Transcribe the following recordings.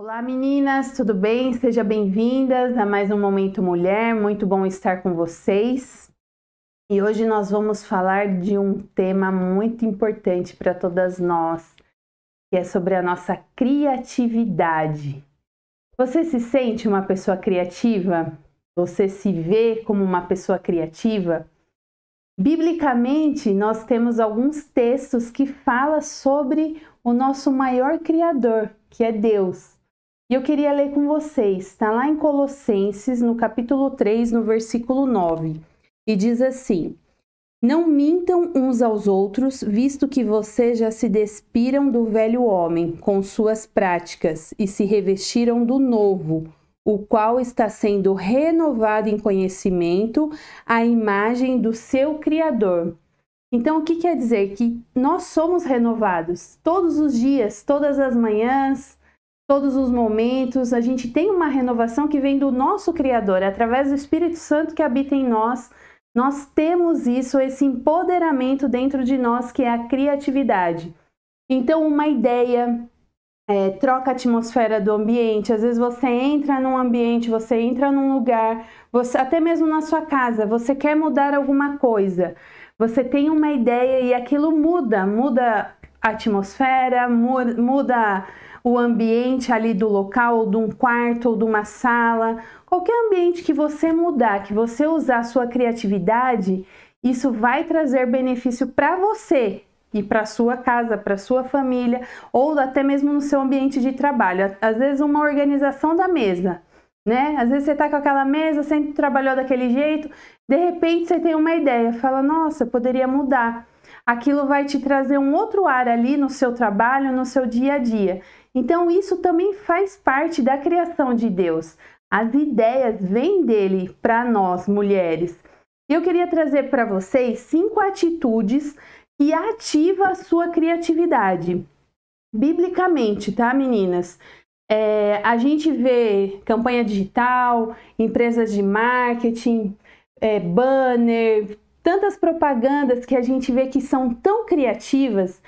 Olá meninas, tudo bem? Sejam bem-vindas a mais um Momento Mulher, muito bom estar com vocês. E hoje nós vamos falar de um tema muito importante para todas nós, que é sobre a nossa criatividade. Você se sente uma pessoa criativa? Você se vê como uma pessoa criativa? Biblicamente, nós temos alguns textos que falam sobre o nosso maior criador, que é Deus. E eu queria ler com vocês, está lá em Colossenses, no capítulo 3, no versículo 9. E diz assim: Não mintam uns aos outros, visto que vocês já se despiram do velho homem com suas práticas e se revestiram do novo, o qual está sendo renovado em conhecimento à imagem do seu Criador. Então, o que quer dizer? Que nós somos renovados todos os dias, todas as manhãs, todos os momentos. A gente tem uma renovação que vem do nosso Criador, através do Espírito Santo que habita em nós. Nós temos isso, esse empoderamento dentro de nós, que é a criatividade. Então, uma ideia troca a atmosfera do ambiente. Às vezes você entra num ambiente, você entra num lugar, você até mesmo na sua casa, você quer mudar alguma coisa. Você tem uma ideia e aquilo muda a atmosfera, muda o ambiente ali do local, ou de um quarto, ou de uma sala. Qualquer ambiente que você mudar, que você usar a sua criatividade, isso vai trazer benefício para você e para sua casa, para sua família, ou até mesmo no seu ambiente de trabalho. Às vezes uma organização da mesa, né? Às vezes você tá com aquela mesa, sempre trabalhou daquele jeito, de repente você tem uma ideia, fala, nossa, poderia mudar. Aquilo vai te trazer um outro ar ali no seu trabalho, no seu dia a dia. Então isso também faz parte da criação de Deus. As ideias vêm dele para nós, mulheres. Eu queria trazer para vocês 5 atitudes que ativam a sua criatividade. Biblicamente, tá, meninas? A gente vê campanha digital, empresas de marketing, banner, tantas propagandas que a gente vê que são tão criativas,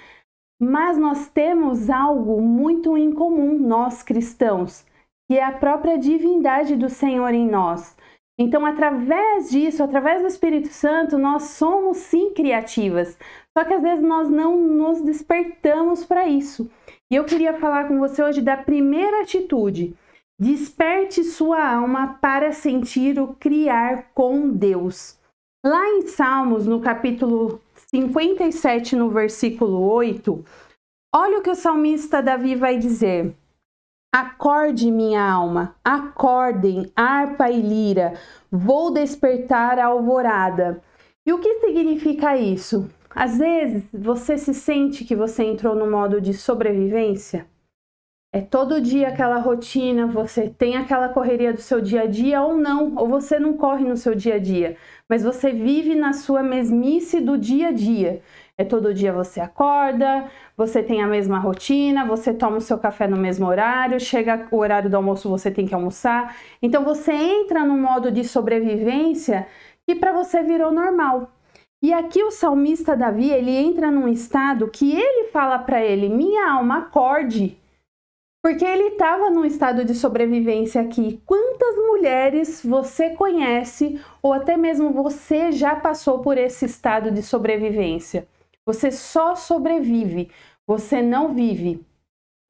mas nós temos algo muito em comum, nós cristãos, que é a própria divindade do Senhor em nós. Então, através disso, através do Espírito Santo, nós somos sim criativas, só que às vezes nós não nos despertamos para isso. E eu queria falar com você hoje da primeira atitude. Desperte sua alma para sentir o criar com Deus. Lá em Salmos, no capítulo 57, no versículo 8, olha o que o salmista Davi vai dizer. Acorde, minha alma, acordem, harpa e lira, vou despertar a alvorada. E o que significa isso? Às vezes, você se sente que você entrou no modo de sobrevivência? É todo dia aquela rotina, você tem aquela correria do seu dia a dia ou não, ou você não corre no seu dia a dia, mas você vive na sua mesmice do dia a dia. Todo dia você acorda, você tem a mesma rotina, você toma o seu café no mesmo horário, chega o horário do almoço, você tem que almoçar. Então você entra no modo de sobrevivência que para você virou normal. E aqui o salmista Davi, ele entra num estado que ele fala para ele, minha alma, acorde. Porque ele estava num estado de sobrevivência aqui. Quantas mulheres você conhece ou até mesmo você já passou por esse estado de sobrevivência? Você só sobrevive, você não vive.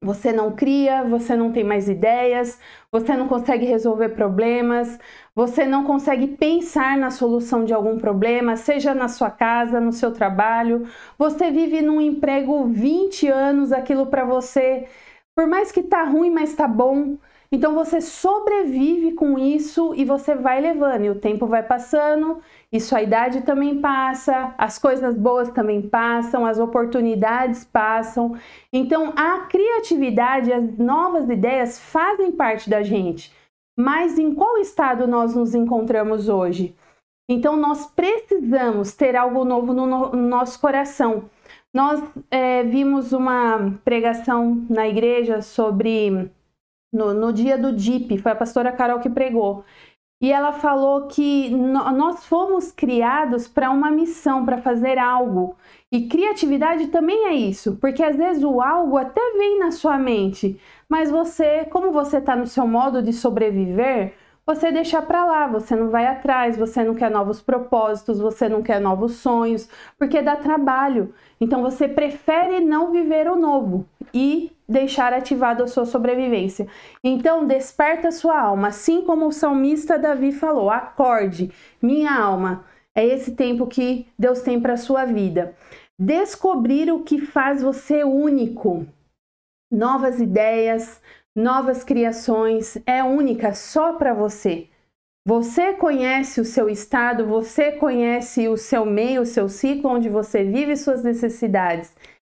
Você não cria, você não tem mais ideias, você não consegue resolver problemas, você não consegue pensar na solução de algum problema, seja na sua casa, no seu trabalho. Você vive num emprego 20 anos, aquilo para você, por mais que tá ruim, mas tá bom. Então você sobrevive com isso e você vai levando, e o tempo vai passando, e sua idade também passa, as coisas boas também passam, as oportunidades passam. Então a criatividade, as novas ideias fazem parte da gente. Mas em qual estado nós nos encontramos hoje? Então nós precisamos ter algo novo no nosso coração. Nós vimos uma pregação na igreja sobre... No dia do DIP, foi a pastora Carol que pregou. E ela falou que nós fomos criados para uma missão, para fazer algo. E criatividade também é isso, porque às vezes o algo até vem na sua mente, mas você, como você está no seu modo de sobreviver, você deixa para lá, você não vai atrás, você não quer novos propósitos, você não quer novos sonhos, porque dá trabalho. Então você prefere não viver o novo e deixar ativado a sua sobrevivência. Então desperta a sua alma, assim como o salmista Davi falou, acorde, minha alma. É esse tempo que Deus tem para a sua vida. Descobrir o que faz você único. Novas ideias, novas criações, é única só para você. Você conhece o seu estado, você conhece o seu meio, o seu ciclo onde você vive suas necessidades.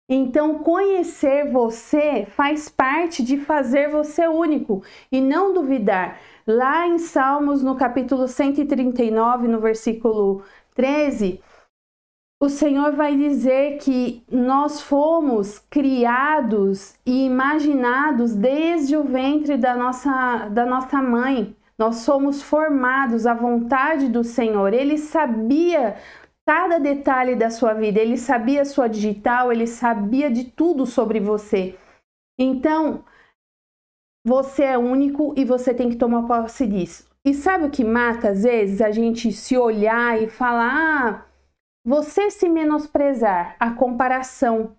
Então, conhecer você faz parte de fazer você único e não duvidar. Lá em Salmos, no capítulo 139, no versículo 13, o Senhor vai dizer que nós fomos criados e imaginados desde o ventre da nossa mãe. Nós somos formados à vontade do Senhor. Ele sabia cada detalhe da sua vida, ele sabia a sua digital, ele sabia de tudo sobre você. Então, você é único e você tem que tomar posse disso. E sabe o que mata às vezes? A gente se olhar e falar, você se menosprezar, a comparação.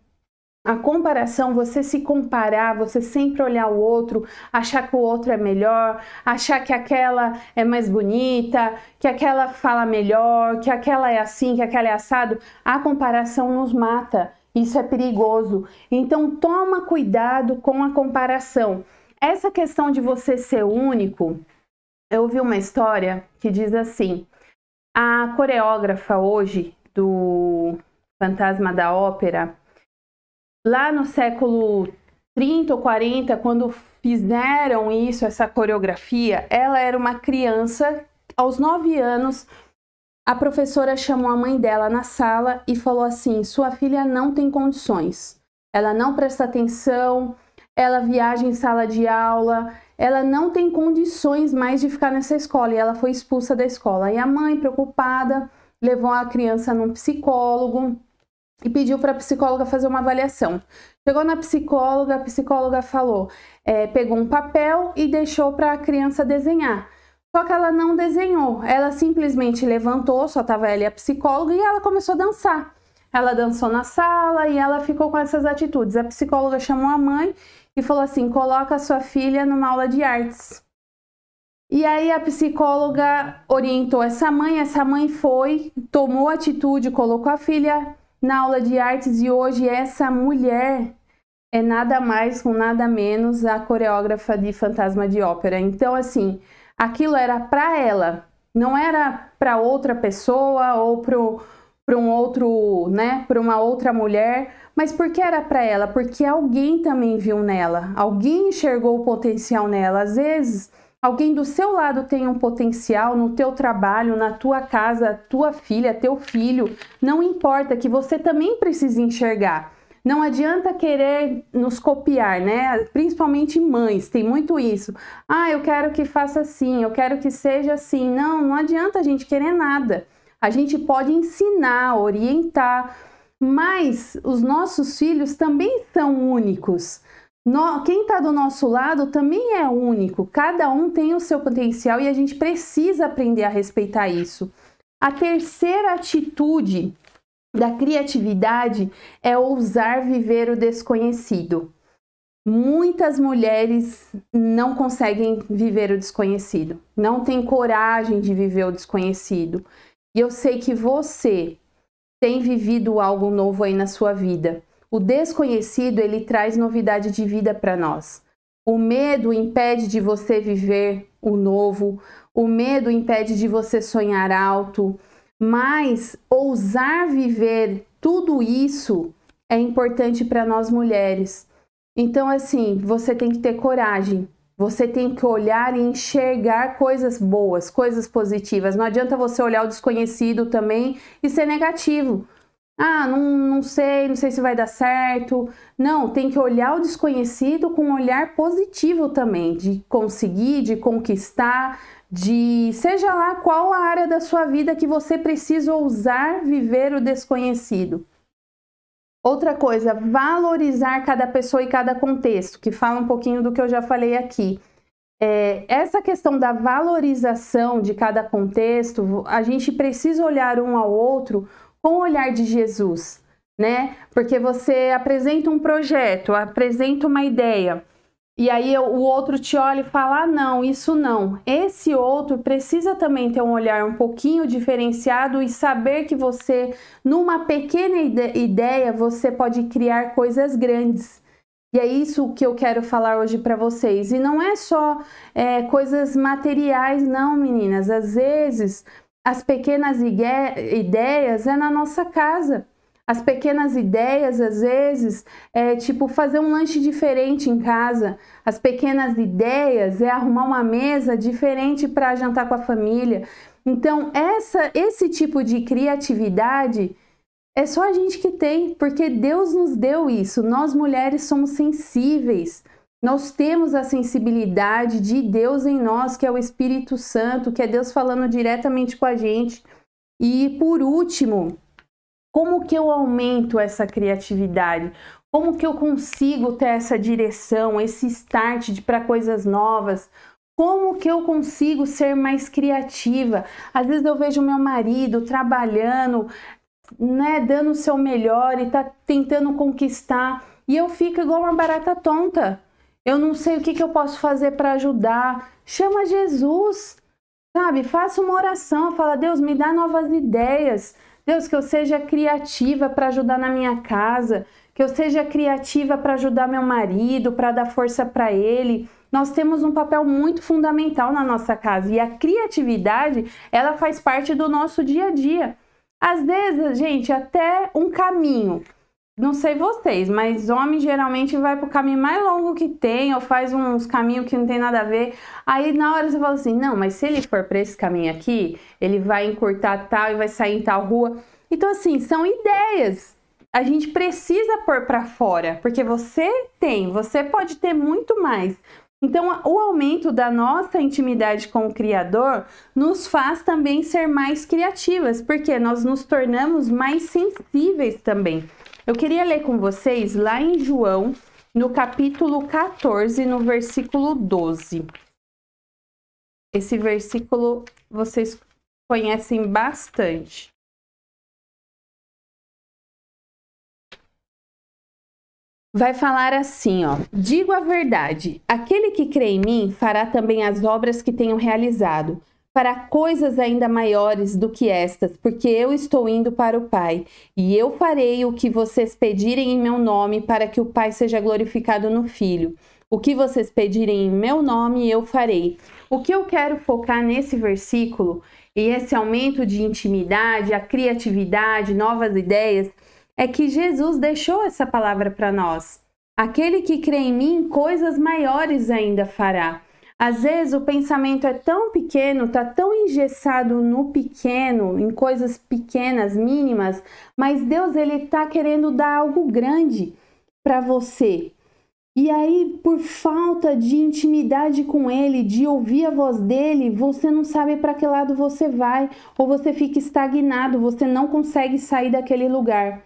A comparação, você se comparar, você sempre olhar o outro, achar que o outro é melhor, achar que aquela é mais bonita, que aquela fala melhor, que aquela é assim, que aquela é assado. A comparação nos mata, isso é perigoso. Então toma cuidado com a comparação. Essa questão de você ser único, eu ouvi uma história que diz assim, a coreógrafa hoje do Fantasma da Ópera, lá no século 30 ou 40, quando fizeram isso, essa coreografia, ela era uma criança, aos 9 anos, a professora chamou a mãe dela na sala e falou assim, sua filha não tem condições, ela não presta atenção, ela viaja em sala de aula, ela não tem condições mais de ficar nessa escola, e ela foi expulsa da escola. E a mãe, preocupada, levou a criança num psicólogo e pediu para a psicóloga fazer uma avaliação. Chegou na psicóloga, a psicóloga falou, pegou um papel e deixou para a criança desenhar. Só que ela não desenhou, ela simplesmente levantou, só estava ela e a psicóloga, e ela começou a dançar. Ela dançou na sala e ela ficou com essas atitudes. A psicóloga chamou a mãe e falou assim, coloca a sua filha numa aula de artes. E aí a psicóloga orientou essa mãe foi, tomou atitude, colocou a filha na aula de artes e hoje essa mulher é nada mais com nada menos a coreógrafa de Fantasma de Ópera. Então assim, aquilo era para ela, não era para outra pessoa ou para um outro, né, para uma outra mulher, mas por que era para ela? Porque alguém também viu nela, alguém enxergou o potencial nela. Às vezes, alguém do seu lado tem um potencial no teu trabalho, na tua casa, tua filha, teu filho, não importa, que você também precisa enxergar. Não adianta querer nos copiar, né? Principalmente mães, tem muito isso. Ah, eu quero que faça assim, eu quero que seja assim. Não, não adianta a gente querer nada. A gente pode ensinar, orientar, mas os nossos filhos também são únicos. Quem está do nosso lado também é único. Cada um tem o seu potencial e a gente precisa aprender a respeitar isso. A terceira atitude da criatividade é ousar viver o desconhecido. Muitas mulheres não conseguem viver o desconhecido, não têm coragem de viver o desconhecido. E eu sei que você tem vivido algo novo aí na sua vida. O desconhecido, ele traz novidade de vida para nós. O medo impede de você viver o novo, o medo impede de você sonhar alto, mas ousar viver tudo isso é importante para nós mulheres. Então, assim, você tem que ter coragem. Você tem que olhar e enxergar coisas boas, coisas positivas. Não adianta você olhar o desconhecido também e ser negativo. Ah, não sei se vai dar certo. Não, tem que olhar o desconhecido com um olhar positivo também, de conseguir, de conquistar, de seja lá qual a área da sua vida que você precisa ousar viver o desconhecido. Outra coisa, valorizar cada pessoa e cada contexto, que fala um pouquinho do que eu já falei aqui. Essa questão da valorização de cada contexto, a gente precisa olhar um ao outro com o olhar de Jesus, né? Porque você apresenta um projeto, apresenta uma ideia, e aí o outro te olha e fala, ah, não, isso não. Esse outro precisa também ter um olhar um pouquinho diferenciado e saber que você, numa pequena ideia, você pode criar coisas grandes. E é isso que eu quero falar hoje para vocês. E não é só coisas materiais, não, meninas. Às vezes, as pequenas ideias é na nossa casa. As pequenas ideias, às vezes, é tipo fazer um lanche diferente em casa. As pequenas ideias é arrumar uma mesa diferente para jantar com a família. Então, esse tipo de criatividade é só a gente que tem, porque Deus nos deu isso. Nós mulheres somos sensíveis. Nós temos a sensibilidade de Deus em nós, que é o Espírito Santo, que é Deus falando diretamente com a gente. E por último, como que eu aumento essa criatividade? Como que eu consigo ter essa direção, esse start para coisas novas? Como que eu consigo ser mais criativa? Às vezes eu vejo meu marido trabalhando, né, dando o seu melhor e tá tentando conquistar, e eu fico igual uma barata tonta. Eu não sei o que eu posso fazer para ajudar. Chama Jesus, sabe? Faça uma oração, fala, Deus, me dá novas ideias. Deus, que eu seja criativa para ajudar na minha casa, que eu seja criativa para ajudar meu marido, para dar força para ele. Nós temos um papel muito fundamental na nossa casa e a criatividade, ela faz parte do nosso dia a dia. Às vezes, gente, até um caminho, não sei vocês, mas homem geralmente vai para o caminho mais longo que tem ou faz uns caminhos que não tem nada a ver. Aí na hora você fala assim, não, mas se ele for para esse caminho aqui, ele vai encurtar tal e vai sair em tal rua. Então assim, são ideias. A gente precisa pôr para fora, porque você pode ter muito mais. Então, o aumento da nossa intimidade com o Criador nos faz também ser mais criativas, porque nós nos tornamos mais sensíveis também. Eu queria ler com vocês lá em João, no capítulo 14, no versículo 12. Esse versículo vocês conhecem bastante. Vai falar assim, ó, digo a verdade, aquele que crê em mim fará também as obras que tenho realizado, fará coisas ainda maiores do que estas, porque eu estou indo para o Pai, e eu farei o que vocês pedirem em meu nome, para que o Pai seja glorificado no Filho. O que vocês pedirem em meu nome, eu farei. O que eu quero focar nesse versículo, e esse aumento de intimidade, a criatividade, novas ideias, é que Jesus deixou essa palavra para nós. Aquele que crê em mim, coisas maiores ainda fará. Às vezes o pensamento é tão pequeno, tá tão engessado no pequeno, em coisas pequenas, mínimas, mas Deus, ele tá querendo dar algo grande para você. E aí, por falta de intimidade com ele, de ouvir a voz dele, você não sabe para que lado você vai, ou você fica estagnado, você não consegue sair daquele lugar.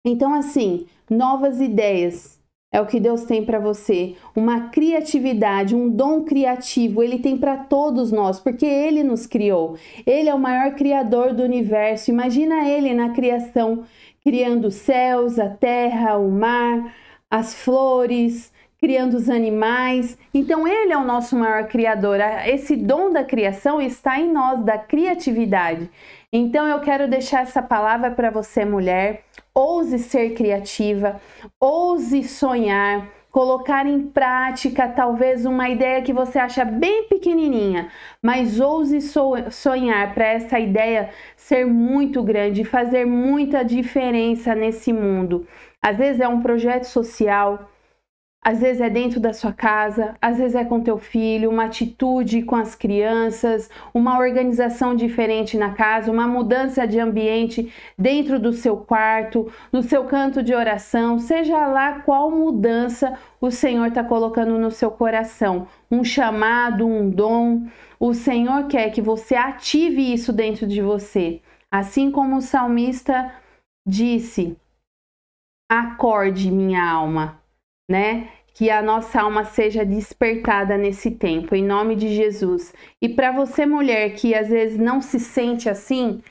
Então, assim, novas ideias é o que Deus tem para você. Uma criatividade, um dom criativo, ele tem para todos nós, porque ele nos criou. Ele é o maior criador do universo. Imagina ele na criação, criando os céus, a terra, o mar, as flores, criando os animais. Então, ele é o nosso maior criador. Esse dom da criação está em nós, da criatividade. Então, eu quero deixar essa palavra para você, mulher. Ouse ser criativa, ouse sonhar, colocar em prática talvez uma ideia que você acha bem pequenininha, mas ouse sonhar para essa ideia ser muito grande, fazer muita diferença nesse mundo. Às vezes é um projeto social, às vezes é dentro da sua casa, às vezes é com teu filho, uma atitude com as crianças, uma organização diferente na casa, uma mudança de ambiente dentro do seu quarto, no seu canto de oração, seja lá qual mudança o Senhor está colocando no seu coração, um chamado, um dom, o Senhor quer que você ative isso dentro de você, assim como o salmista disse: Acorde, minha alma, né? Que a nossa alma seja despertada nesse tempo, em nome de Jesus. E para você, mulher, que às vezes não se sente assim,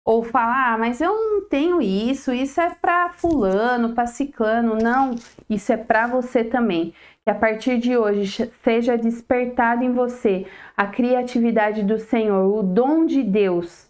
ou fala, mas eu não tenho isso é para fulano, para ciclano. Não, isso é para você também. Que a partir de hoje seja despertado em você a criatividade do Senhor, o dom de Deus,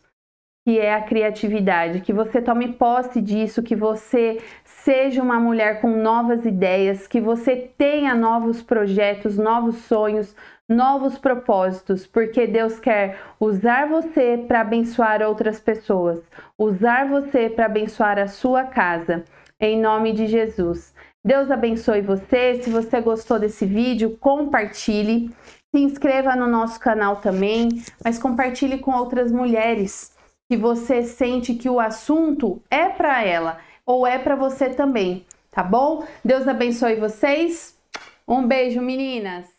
que é a criatividade, que você tome posse disso, que você seja uma mulher com novas ideias, que você tenha novos projetos, novos sonhos, novos propósitos, porque Deus quer usar você para abençoar outras pessoas, usar você para abençoar a sua casa, em nome de Jesus. Deus abençoe você. Se você gostou desse vídeo, compartilhe, se inscreva no nosso canal também, mas compartilhe com outras mulheres que você sente que o assunto é para ela ou é para você também, tá bom? Deus abençoe vocês. Um beijo, meninas!